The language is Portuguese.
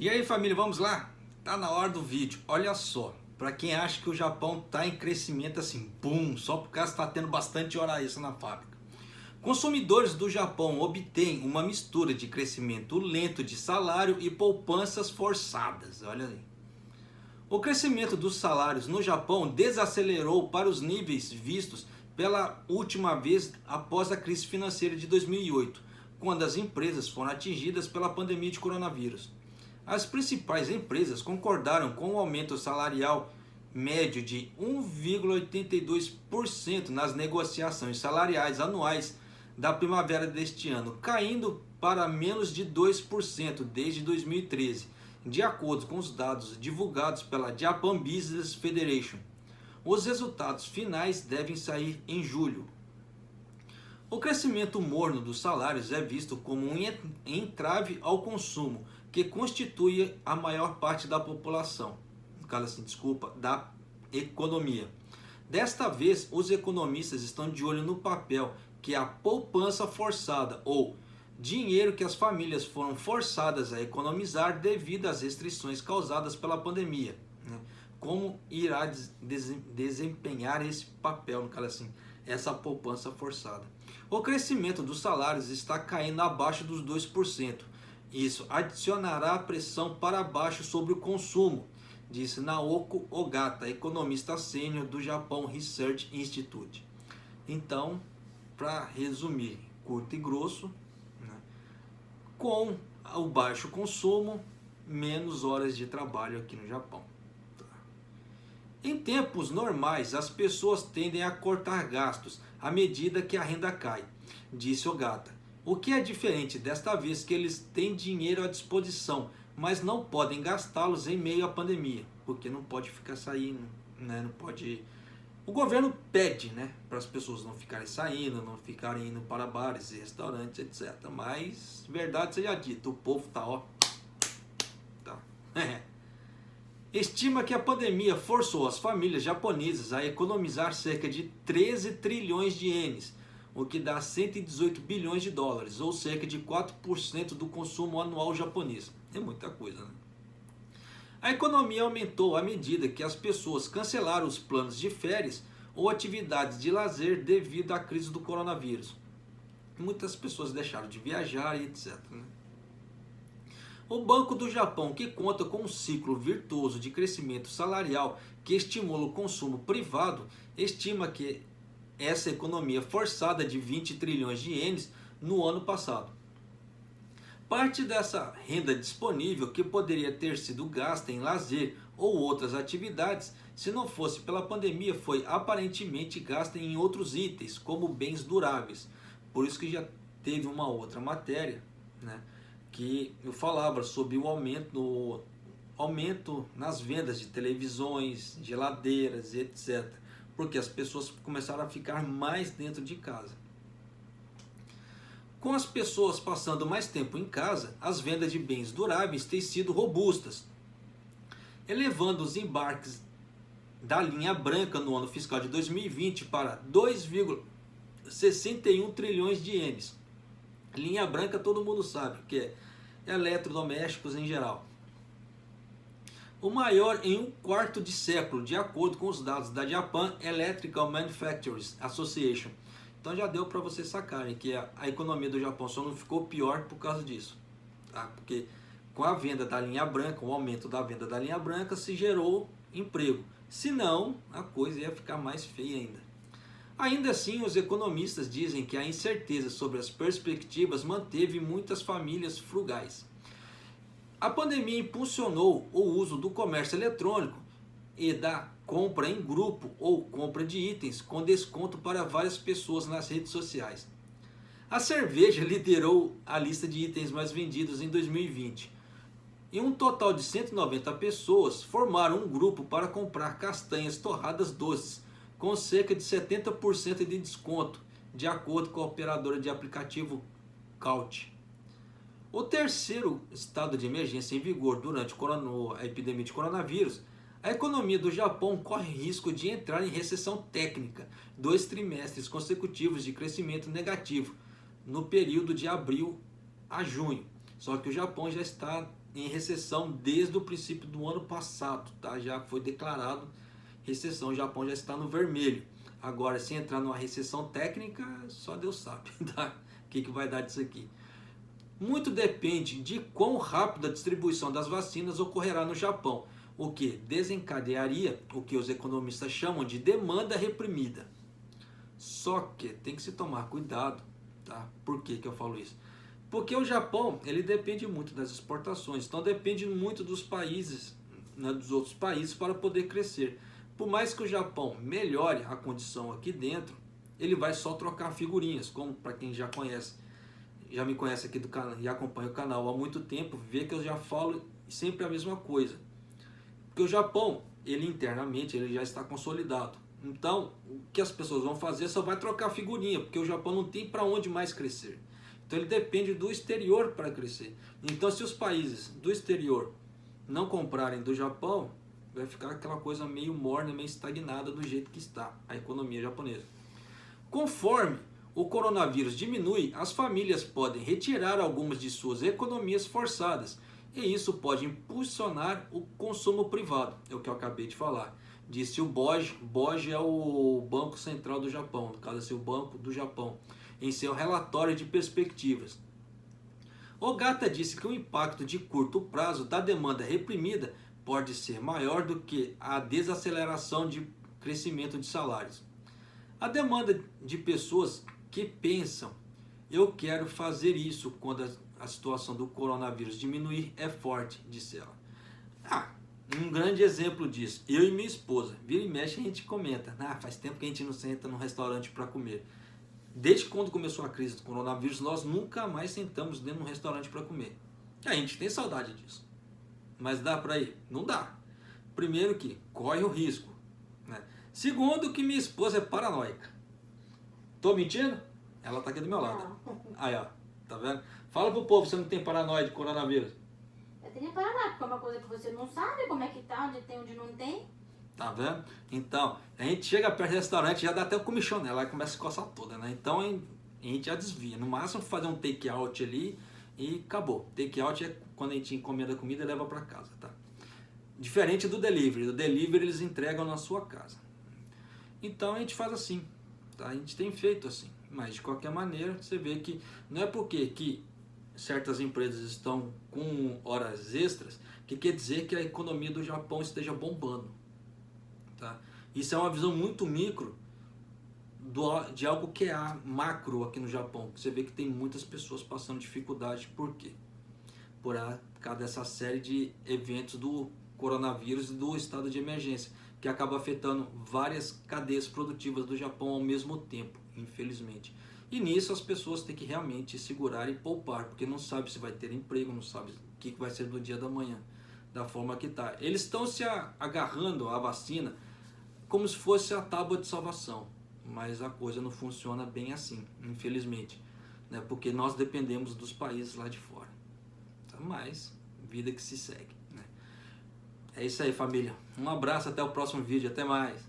E aí, família, vamos lá? Tá na hora do vídeo. Olha só, para quem acha que o Japão tá em crescimento assim, boom, só por causa que tá tendo bastante hora extra na fábrica. Consumidores do Japão obtêm uma mistura de crescimento lento de salário e poupanças forçadas. Olha aí. O crescimento dos salários no Japão desacelerou para os níveis vistos pela última vez após a crise financeira de 2008, quando as empresas foram atingidas pela pandemia de coronavírus. As principais empresas concordaram com o aumento salarial médio de 1,82% nas negociações salariais anuais da primavera deste ano, caindo para menos de 2% desde 2013, de acordo com os dados divulgados pela Japan Business Federation. Os resultados finais devem sair em julho. O crescimento morno dos salários é visto como um entrave ao consumo, que constitui a maior parte da população, da economia. Desta vez, os economistas estão de olho no papel que a poupança forçada, ou dinheiro que as famílias foram forçadas a economizar devido às restrições causadas pela pandemia, como irá desempenhar esse papel, essa poupança forçada. O crescimento dos salários está caindo abaixo dos 2%. Isso adicionará pressão para baixo sobre o consumo, disse Naoko Ogata, economista sênior do Japan Research Institute. Então, para resumir, curto e grosso, com o baixo consumo, menos horas de trabalho aqui no Japão. Em tempos normais, as pessoas tendem a cortar gastos à medida que a renda cai, disse Ogata. O que é diferente desta vez que eles têm dinheiro à disposição, mas não podem gastá-los em meio à pandemia, porque não pode ficar saindo, não pode. O governo pede, para as pessoas não ficarem saindo, não ficarem indo para bares e restaurantes, etc. Mas, verdade seja dita, o povo tá. Estima que a pandemia forçou as famílias japonesas a economizar cerca de 13 trilhões de ienes, o que dá 118 bilhões de dólares, ou cerca de 4% do consumo anual japonês. É muita coisa, A economia aumentou à medida que as pessoas cancelaram os planos de férias ou atividades de lazer devido à crise do coronavírus. Muitas pessoas deixaram de viajar e etc. O Banco do Japão, que conta com um ciclo virtuoso de crescimento salarial que estimula o consumo privado, estima que essa economia forçada de 20 trilhões de ienes no ano passado. Parte dessa renda disponível que poderia ter sido gasta em lazer ou outras atividades, se não fosse pela pandemia, foi aparentemente gasta em outros itens, como bens duráveis. Por isso que já teve uma outra matéria, que eu falava sobre o aumento nas vendas de televisões, geladeiras, etc. Porque as pessoas começaram a ficar mais dentro de casa. Com as pessoas passando mais tempo em casa, as vendas de bens duráveis têm sido robustas, elevando os embarques da linha branca no ano fiscal de 2020 para 2,61 trilhões de ienes. Linha branca todo mundo sabe que é eletrodomésticos em geral. O maior em um quarto de século, de acordo com os dados da Japan Electrical Manufacturers Association. Então já deu para vocês sacarem que a economia do Japão só não ficou pior por causa disso. Porque com a venda da linha branca, o aumento da venda da linha branca, se gerou emprego. Senão, a coisa ia ficar mais feia ainda. Ainda assim, os economistas dizem que a incerteza sobre as perspectivas manteve muitas famílias frugais. A pandemia impulsionou o uso do comércio eletrônico e da compra em grupo ou compra de itens com desconto para várias pessoas nas redes sociais. A cerveja liderou a lista de itens mais vendidos em 2020. E um total de 190 pessoas formaram um grupo para comprar castanhas torradas doces, com cerca de 70% de desconto, de acordo com a operadora de aplicativo Couch. O terceiro estado de emergência em vigor durante a epidemia de coronavírus, a economia do Japão corre risco de entrar em recessão técnica, 2 trimestres consecutivos de crescimento negativo, no período de abril a junho. Só que o Japão já está em recessão desde o princípio do ano passado, tá? Já foi declarado recessão, o Japão já está no vermelho. Agora, se entrar numa recessão técnica, só Deus sabe, tá? O que vai dar disso aqui. Muito depende de quão rápido a distribuição das vacinas ocorrerá no Japão, o que desencadearia o que os economistas chamam de demanda reprimida. Só que tem que se tomar cuidado, tá? Por que eu falo isso? Porque o Japão, ele depende muito das exportações, então depende muito dos países, né, dos outros países para poder crescer. Por mais que o Japão melhore a condição aqui dentro, ele vai só trocar figurinhas, como para quem já conhece, já me conhece aqui do canal e acompanha o canal há muito tempo, vê que eu já falo sempre a mesma coisa. Porque o Japão, ele internamente, ele já está consolidado. Então, o que as pessoas vão fazer só vai trocar figurinha, porque o Japão não tem para onde mais crescer. Então ele depende do exterior para crescer. Então se os países do exterior não comprarem do Japão, vai ficar aquela coisa meio morna, meio estagnada do jeito que está a economia japonesa. Conforme o coronavírus diminui, as famílias podem retirar algumas de suas economias forçadas, e isso pode impulsionar o consumo privado, é o que eu acabei de falar. Disse o BOJ. BOJ é o Banco Central do Japão, no caso é o Banco do Japão, em seu relatório de perspectivas. Ogata disse que o impacto de curto prazo da demanda reprimida pode ser maior do que a desaceleração de crescimento de salários. A demanda de pessoas que pensam, eu quero fazer isso quando a situação do coronavírus diminuir, é forte, disse ela. Um grande exemplo disso, eu e minha esposa, vira e mexe a gente comenta, faz tempo que a gente não senta num restaurante para comer. Desde quando começou a crise do coronavírus, nós nunca mais sentamos dentro de um restaurante para comer. A gente tem saudade disso. Mas dá para ir? Não dá. Primeiro que corre o risco, né? Segundo que minha esposa é paranoica. Tô mentindo? Ela tá aqui do meu lado. Aí, ó. Tá vendo? Fala pro povo, você não tem paranoia de coronavírus. Eu tenho paranoia, porque é uma coisa que você não sabe como é que tá, onde tem, onde não tem. Tá vendo? Então, a gente chega perto do restaurante, já dá até o comichão nela, ela começa a coçar toda, né? Então, a gente já desvia. No máximo, fazer um take out ali e acabou. Take out é quando a gente encomenda a comida e leva para casa, tá? Diferente do delivery. Do delivery, eles entregam na sua casa. Então, a gente faz assim, tá? A gente tem feito assim. Mas, de qualquer maneira, você vê que não é porque que certas empresas estão com horas extras que quer dizer que a economia do Japão esteja bombando. Tá? Isso é uma visão muito micro de algo que é macro aqui no Japão. Você vê que tem muitas pessoas passando dificuldade. Por quê? Por causa dessa série de eventos do coronavírus e do estado de emergência, que acaba afetando várias cadeias produtivas do Japão ao mesmo tempo, infelizmente. E nisso as pessoas têm que realmente segurar e poupar, porque não sabe se vai ter emprego, não sabe o que vai ser do dia da manhã, da forma que está. Eles estão se agarrando à vacina como se fosse a tábua de salvação, mas a coisa não funciona bem assim, infelizmente, né? Porque nós dependemos dos países lá de fora. Tá? Mas, vida que se segue, né? É isso aí, família. Um abraço, até o próximo vídeo, até mais.